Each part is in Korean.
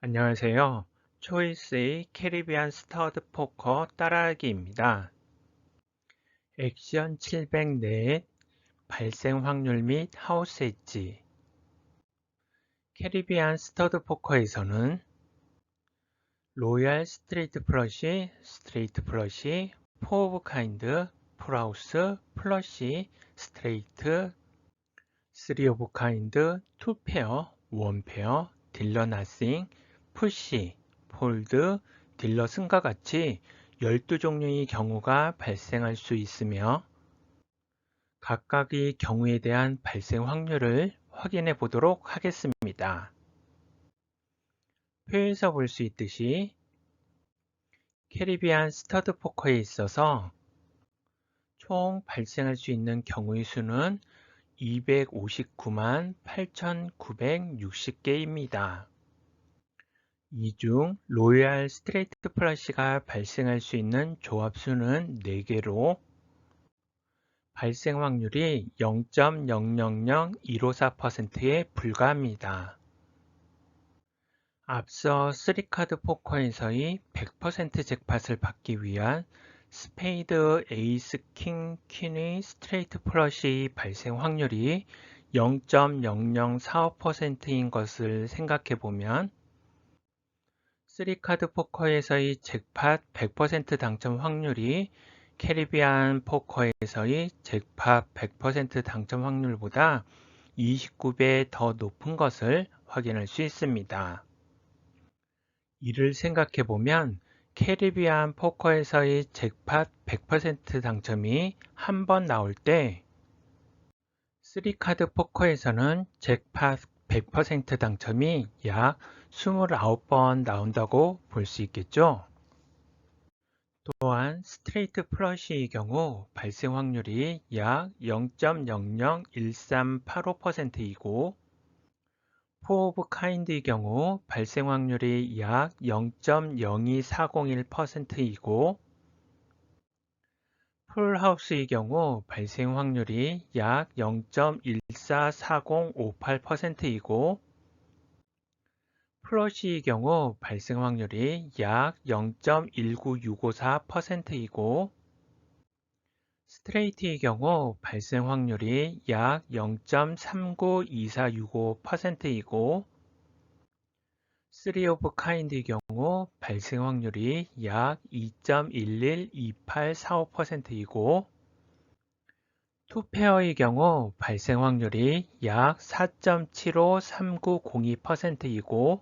안녕하세요. 초이스의 캐리비안 스터드 포커 따라하기입니다. 액션 700 내에 발생 확률 및 하우스 엣지. 캐리비안 스터드 포커에서는 로얄 스트레이트 플러시, 스트레이트 플러시, 포 오브 카인드, 풀하우스, 플러시, 스트레이트, 쓰리 오브 카인드, 투 페어, 원 페어, 딜러 나싱, 푸시, 폴드, 딜러 승과 같이 12종류의 경우가 발생할 수 있으며 각각의 경우에 대한 발생 확률을 확인해 보도록 하겠습니다. 표에서 볼 수 있듯이 캐리비안 스터드 포커에 있어서 총 발생할 수 있는 경우의 수는 259만 8,960개입니다. 이 중 로얄 스트레이트 플러시가 발생할 수 있는 조합수는 4개로 발생 확률이 0.000154%에 불과합니다. 앞서 3카드 포커에서의 100% 잭팟을 받기 위한 스페이드, 에이스, 킹, 퀸의 스트레이트 플러시 발생 확률이 0.0045%인 것을 생각해 보면 3카드 포커에서의 잭팟 100% 당첨 확률이 캐리비안 포커에서의 잭팟 100% 당첨 확률보다 29배 더 높은 것을 확인할 수 있습니다. 이를 생각해 보면 캐리비안 포커에서의 잭팟 100% 당첨이 한 번 나올 때 3카드 포커에서는 잭팟 100% 당첨이 약 29번 나온다고 볼 수 있겠죠. 또한 스트레이트 플러시의 경우 발생 확률이 약 0.001385%이고 포 오브 카인드의 경우 발생 확률이 약 0.02401%이고 풀하우스의 경우 발생 확률이 약 0.144058%이고 플러시의 경우 발생 확률이 약 0.19654%이고 스트레이트의 경우 발생 확률이 약 0.392465%이고 쓰리 오브 카인드의 경우 발생 확률이 약 2.112845%이고 투페어의 경우 발생 확률이 약 4.753902%이고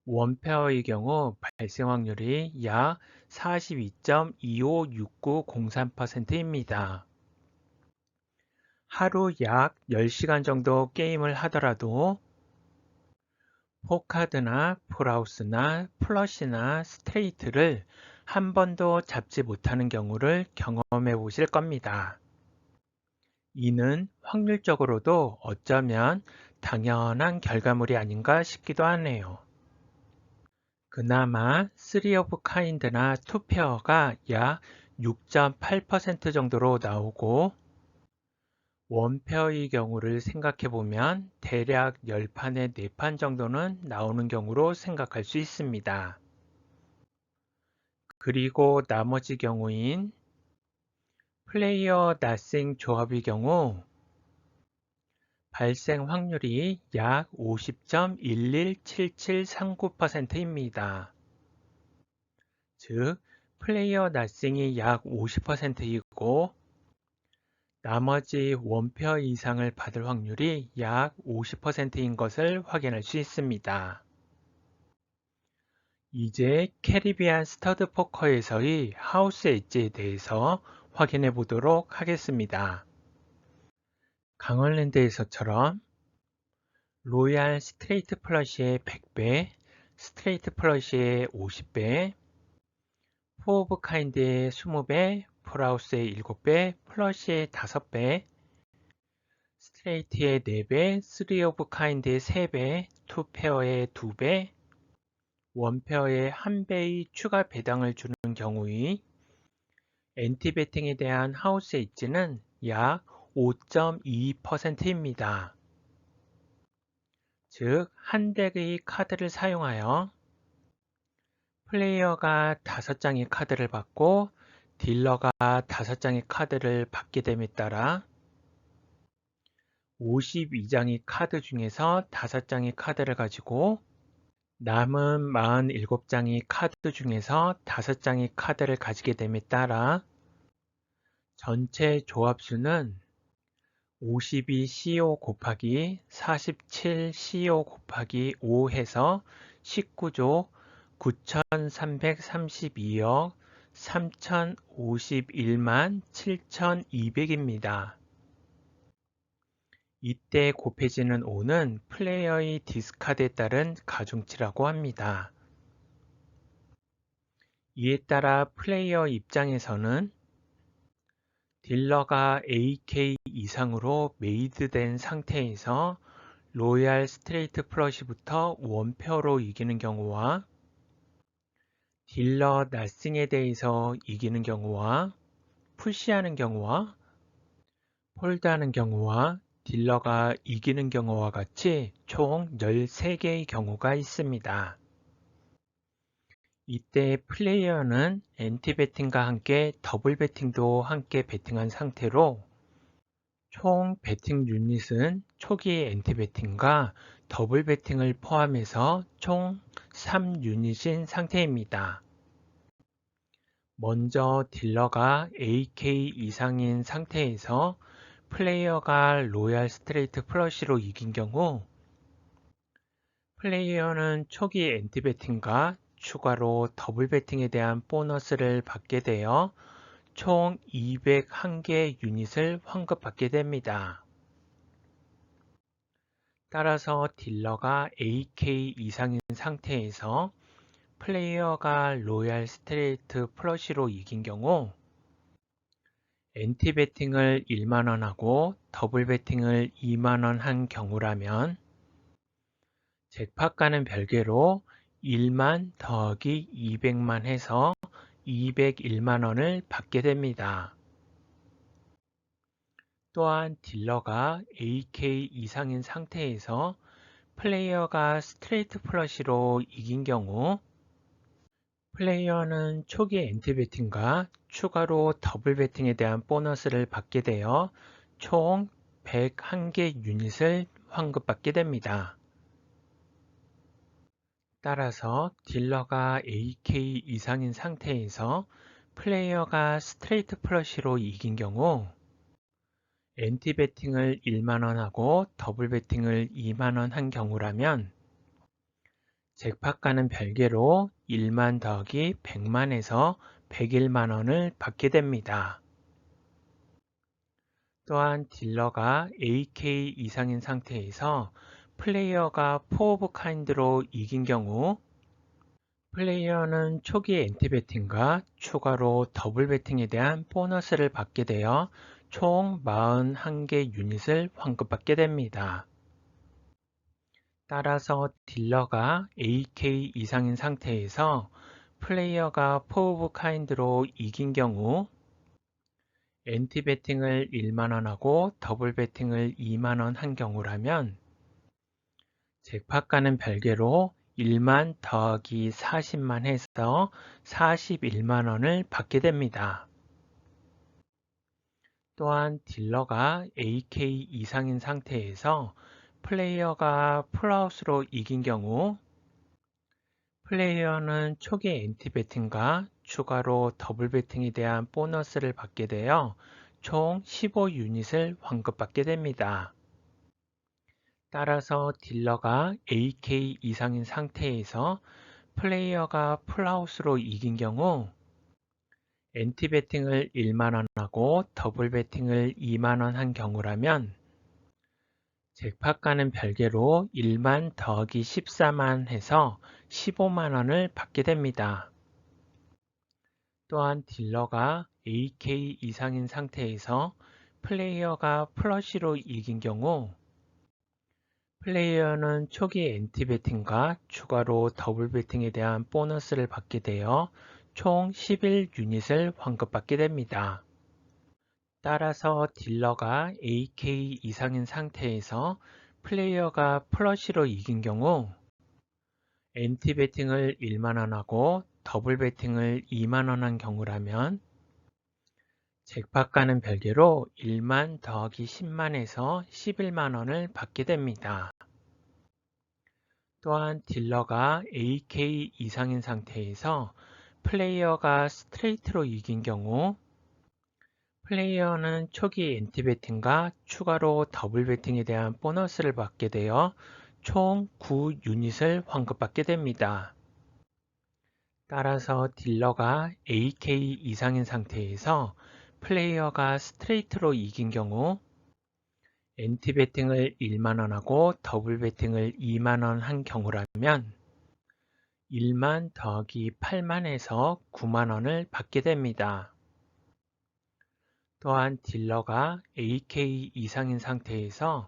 원페어의 경우 발생 확률이 약 42.256903%입니다. 하루 약 10시간 정도 게임을 하더라도 포카드나 풀하우스나 플러시나 스트레이트를 한 번도 잡지 못하는 경우를 경험해 보실 겁니다. 이는 확률적으로도 어쩌면 당연한 결과물이 아닌가 싶기도 하네요. 그나마 3 오브 카인드나 2 페어가 약 6.8% 정도로 나오고 원 페어의 경우를 생각해 보면 대략 10판에 4판 정도는 나오는 경우로 생각할 수 있습니다. 그리고 나머지 경우인 플레이어 나싱 조합의 경우 발생 확률이 약 50.117739%입니다. 즉, 플레이어 나싱이 약 50%이고 나머지 원페어 이상을 받을 확률이 약 50%인 것을 확인할 수 있습니다. 이제 캐리비안 스터드 포커에서의 하우스 엣지에 대해서 확인해 보도록 하겠습니다. 강원랜드에서처럼 로얄 스트레이트 플러시의 100배, 스트레이트 플러시의 50배, 포 오브 카인드의 20배, 풀하우스의 7배, 플러시의 5배, 스트레이트의 4배, 3 오브 카인드의 3배, 2 페어의 2배, 원 페어의 1배의 추가 배당을 주는 경우의 엔티배팅에 대한 하우스 엣지는 약 5.22%입니다. 즉, 한 덱의 카드를 사용하여 플레이어가 5장의 카드를 받고 딜러가 5장의 카드를 받게 됨에 따라 52장의 카드 중에서 5장의 카드를 가지고 남은 47장의 카드 중에서 5장의 카드를 가지게 됨에 따라 전체 조합수는 52CO 곱하기 47CO 곱하기 5 해서 19조 9332억 3051만 7200입니다. 이때 곱해지는 5는 플레이어의 디스카드에 따른 가중치라고 합니다. 이에 따라 플레이어 입장에서는 딜러가 AK 이상으로 메이드된 상태에서 로얄 스트레이트 플러시부터 원페어로 이기는 경우와 딜러 나싱에 대해서 이기는 경우와 푸시하는 경우와 폴드하는 경우와 딜러가 이기는 경우와 같이 총 13개의 경우가 있습니다. 이때 플레이어는 엔티 베팅과 함께 더블 베팅도 함께 베팅한 상태로 총 베팅 유닛은 초기 엔티 베팅과 더블 베팅을 포함해서 총 3유닛인 상태입니다. 먼저 딜러가 AK 이상인 상태에서 플레이어가 로얄 스트레이트 플러시로 이긴 경우 플레이어는 초기 엔티 베팅과 추가로 더블 베팅에 대한 보너스를 받게 되어 총 201개 유닛을 환급받게 됩니다. 따라서 딜러가 AK 이상인 상태에서 플레이어가 로얄 스트레이트 플러시로 이긴 경우 엔티 베팅을 1만원 하고 더블 베팅을 2만원 한 경우라면 잭팟과는 별개로 1만 더하기 200만 해서 201만원을 받게 됩니다. 또한 딜러가 AK 이상인 상태에서 플레이어가 스트레이트 플러시로 이긴 경우 플레이어는 초기 엔티 베팅과 추가로 더블 베팅에 대한 보너스를 받게 되어 총 101개 유닛을 환급받게 됩니다. 따라서 딜러가 AK 이상인 상태에서 플레이어가 스트레이트 플러시로 이긴 경우 엔티 베팅을 1만원 하고 더블 베팅을 2만원 한 경우라면 잭팟과는 별개로 1만 더하기 100만에서 101만원을 받게 됩니다. 또한 딜러가 AK 이상인 상태에서 플레이어가 4 오브 카인드로 이긴 경우 플레이어는 초기 엔티 베팅과 추가로 더블 베팅에 대한 보너스를 받게 되어 총 41개 유닛을 환급받게 됩니다. 따라서 딜러가 AK 이상인 상태에서 플레이어가 4 오브 카인드로 이긴 경우 엔티 베팅을 1만원 하고 더블 베팅을 2만원 한 경우라면 잭팟과는 별개로 1만 더하기 40만 해서 41만원을 받게 됩니다. 또한 딜러가 AK 이상인 상태에서 플레이어가 풀하우스로 이긴 경우 플레이어는 초기 엔티 베팅과 추가로 더블 베팅에 대한 보너스를 받게 되어 총 15유닛을 환급받게 됩니다. 따라서 딜러가 AK 이상인 상태에서 플레이어가 풀하우스로 이긴 경우 엔티 베팅을 1만원 하고 더블 베팅을 2만원 한 경우라면 잭팟과는 별개로 1만 더하기 14만 해서 15만원을 받게 됩니다. 또한 딜러가 AK 이상인 상태에서 플레이어가 플러시로 이긴 경우 플레이어는 초기 엔티 베팅과 추가로 더블 베팅에 대한 보너스를 받게 되어 총 11유닛을 환급받게 됩니다. 따라서 딜러가 AK 이상인 상태에서 플레이어가 플러시로 이긴 경우 엔티 베팅을 1만원 하고 더블 베팅을 2만원 한 경우라면 잭팟과는 별개로 1만 더하기 10만에서 11만원을 받게 됩니다. 또한 딜러가 AK 이상인 상태에서 플레이어가 스트레이트로 이긴 경우 플레이어는 초기 엔티 베팅과 추가로 더블 베팅에 대한 보너스를 받게 되어 총 9유닛을 환급받게 됩니다. 따라서 딜러가 AK 이상인 상태에서 플레이어가 스트레이트로 이긴 경우 엔티 베팅을 1만원 하고 더블 베팅을 2만원 한 경우라면 1만 더하기 8만에서 9만원을 받게 됩니다. 또한 딜러가 AK 이상인 상태에서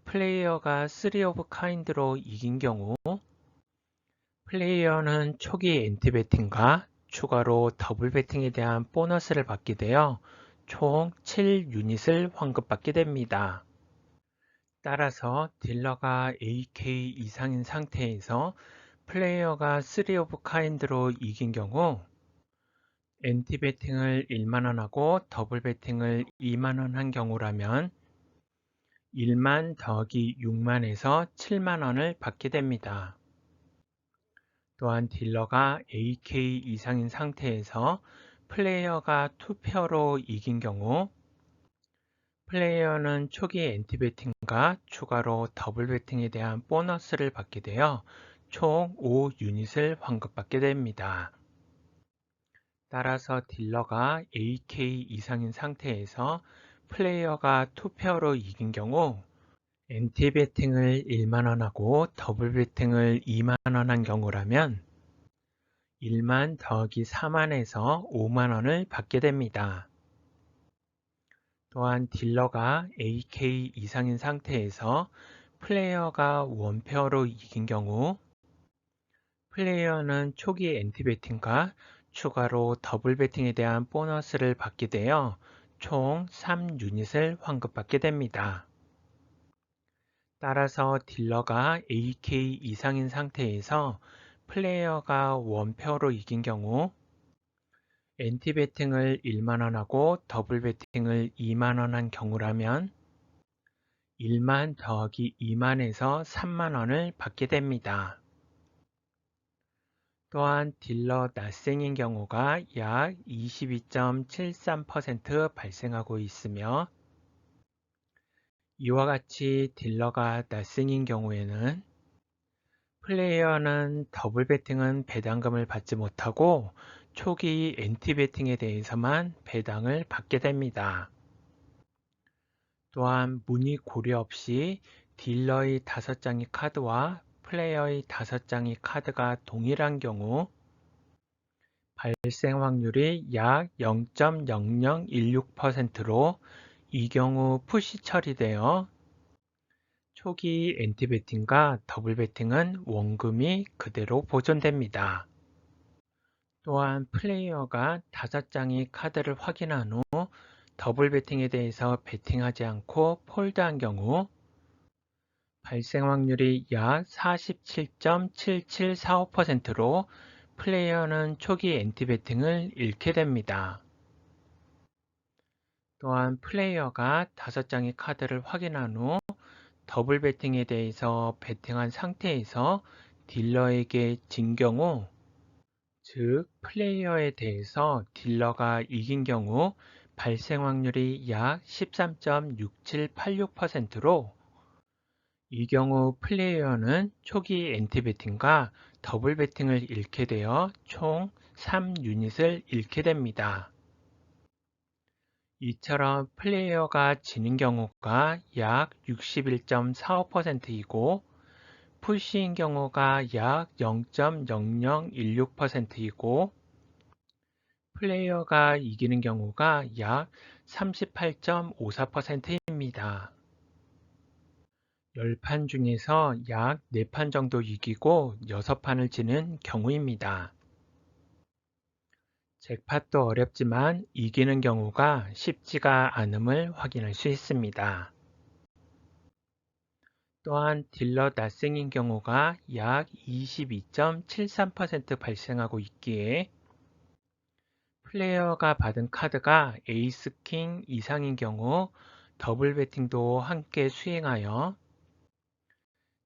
플레이어가 3 오브 카인드로 이긴 경우 플레이어는 초기 엔티 베팅과 추가로 더블 베팅에 대한 보너스를 받게 되어 총 7유닛을 환급받게 됩니다. 따라서 딜러가 AK 이상인 상태에서 플레이어가 3 오브 카인드로 이긴 경우 엔티 베팅을 1만원 하고 더블 베팅을 2만원 한 경우라면 1만 더하기 6만에서 7만원을 받게 됩니다. 또한 딜러가 AK 이상인 상태에서 플레이어가 2페어로 이긴 경우 플레이어는 초기 엔티 베팅과 추가로 더블 베팅에 대한 보너스를 받게 되어 총 5유닛을 환급받게 됩니다. 따라서 딜러가 AK 이상인 상태에서 플레이어가 2페어로 이긴 경우 엔티 베팅을 1만원 하고 더블 베팅을 2만원 한 경우라면 1만 더하기 4만에서 5만원을 받게 됩니다. 또한 딜러가 AK 이상인 상태에서 플레이어가 1페어로 이긴 경우 플레이어는 초기 엔티 베팅과 추가로 더블 베팅에 대한 보너스를 받게 되어 총 3유닛을 환급받게 됩니다. 따라서 딜러가 AK 이상인 상태에서 플레이어가 1페어로 이긴 경우 엔티 베팅을 1만원 하고 더블 베팅을 2만원 한 경우라면 1만 더하기 2만에서 3만원을 받게 됩니다. 또한 딜러 낫생인 경우가 약 22.73% 발생하고 있으며 이와 같이 딜러가 낫생인 경우에는 플레이어는 더블 베팅은 배당금을 받지 못하고 초기 엔티 베팅에 대해서만 배당을 받게 됩니다. 또한 문의 고려 없이 딜러의 5장의 카드와 플레이어의 5장의 카드가 동일한 경우 발생 확률이 약 0.0016%로 이 경우 푸시 처리되어 초기 엔티 베팅과 더블 베팅은 원금이 그대로 보존됩니다. 또한 플레이어가 5장의 카드를 확인한 후 더블 베팅에 대해서 베팅하지 않고 폴드한 경우 발생 확률이 약 47.7745%로 플레이어는 초기 엔티 베팅을 잃게 됩니다. 또한 플레이어가 5장의 카드를 확인한 후 더블 베팅에 대해서 베팅한 상태에서 딜러에게 진 경우 즉 플레이어에 대해서 딜러가 이긴 경우 발생 확률이 약 13.6786%로 이 경우 플레이어는 초기 엔티 베팅과 더블 베팅을 잃게 되어 총 3유닛을 잃게 됩니다. 이처럼 플레이어가 지는 경우가 약 61.45%이고 푸시인 경우가 약 0.0016%이고 플레이어가 이기는 경우가 약 38.54%입니다. 10판 중에서 약 4판 정도 이기고 6판을 지는 경우입니다. 잭팟도 어렵지만 이기는 경우가 쉽지가 않음을 확인할 수 있습니다. 또한 딜러 낫생인 경우가 약 22.73% 발생하고 있기에 플레이어가 받은 카드가 에이스 킹 이상인 경우 더블 베팅도 함께 수행하여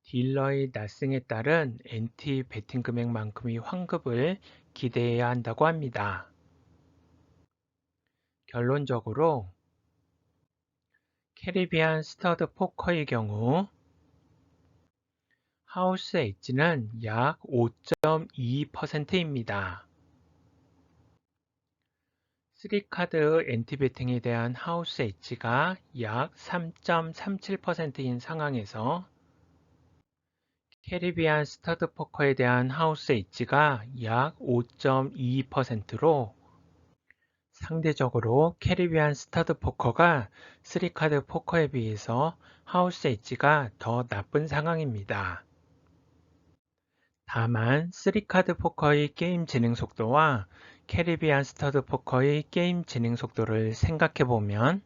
딜러의 낫생에 따른 엔티 베팅 금액만큼의 환급을 기대해야 한다고 합니다. 결론적으로 캐리비안 스터드 포커의 경우 하우스 엣지는 약 5.22%입니다. 3카드 엔티베팅에 대한 하우스 엣지가 약 3.37%인 상황에서 캐리비안 스터드 포커에 대한 하우스 엣지가 약 5.22%로 상대적으로 캐리비안 스터드 포커가 3카드 포커에 비해서 하우스 엣지가 더 나쁜 상황입니다. 다만 3카드 포커의 게임 진행 속도와 캐리비안 스터드 포커의 게임 진행 속도를 생각해보면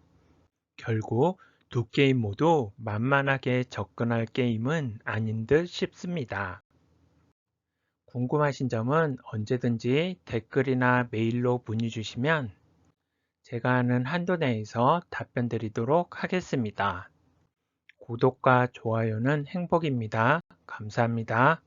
결국 두 게임 모두 만만하게 접근할 게임은 아닌 듯 싶습니다. 궁금하신 점은 언제든지 댓글이나 메일로 문의 주시면 제가 아는 한도 내에서 답변 드리도록 하겠습니다. 구독과 좋아요는 행복입니다. 감사합니다.